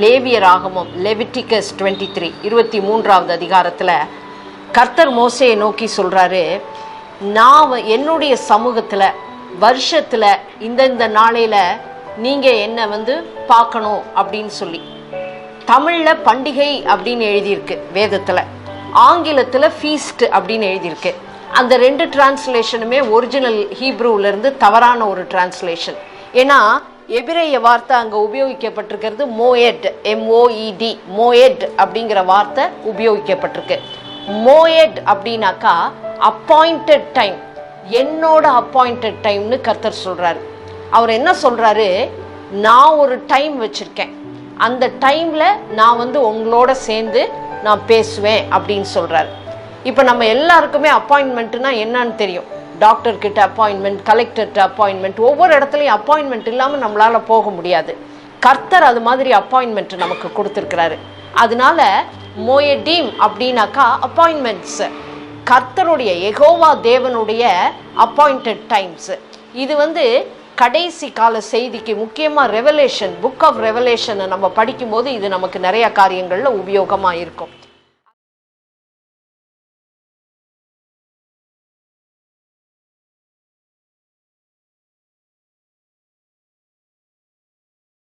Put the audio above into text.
லேவியராகமம் லெவிட்டிகஸ் 23 23வது அதிகாரத்தில் கர்த்தர் மோசேயை நோக்கி சொல்கிறாரு, நான் என்னுடைய சமூகத்தில் வருஷத்தில் இந்த நாளையில் நீங்கள் என்னை பார்க்கணும் அப்படின்னு சொல்லி. தமிழில் பண்டிகை அப்படின்னு எழுதியிருக்கு வேதத்தில், ஆங்கிலத்தில் ஃபீஸ்ட் அப்படின்னு எழுதியிருக்கு. அந்த ரெண்டு டிரான்ஸ்லேஷனுமே ஒரிஜினல் ஹீப்ரூவிலேருந்து தவறான ஒரு டிரான்ஸ்லேஷன். ஏன்னா எபிரேய வார்த்தை அங்கே உபயோகிக்கப்பட்டிருக்கிறது மோயட், MOED, மோயட் அப்படிங்கிற வார்த்தை உபயோகிக்கப்பட்டிருக்கு. மோயட் அப்படின்னாக்கா அப்பாயிண்டட் டைம், என்னோட அப்பாயிண்டட் டைம்னு கர்த்தர் சொல்கிறாரு. அவர் என்ன சொல்கிறாரு, நான் ஒரு டைம் வச்சுருக்கேன், அந்த டைமில் நான் உங்களோட சேர்ந்து நான் பேசுவேன் அப்படின்னு சொல்கிறாரு. இப்போ நம்ம எல்லாருக்குமே அப்பாயின்மெண்ட்டுனா என்னன்னு தெரியும். டாக்டர்கிட்ட அப்பாயின்மெண்ட், கலெக்டர்கிட்ட அப்பாயின்மெண்ட், ஒவ்வொரு இடத்துலையும் அப்பாயின்மெண்ட் இல்லாமல் நம்மளால் போக முடியாது. கர்த்தர் அது மாதிரி அப்பாயின்மெண்ட் நமக்கு கொடுத்துருக்கிறாரு. அதனால மோயடீம் அப்படின்னாக்கா அப்பாயின்மெண்ட்ஸ், கர்த்தருடைய யெகோவா தேவனுடைய அப்பாயிண்டட் டைம்ஸ். இது கடைசி கால செய்திக்கு, முக்கியமாக ரெவலேஷன், புக் ஆஃப் ரெவலேஷனை நம்ம படிக்கும்போது இது நமக்கு நிறைய காரியங்களில் உபயோகமாக இருக்கும்.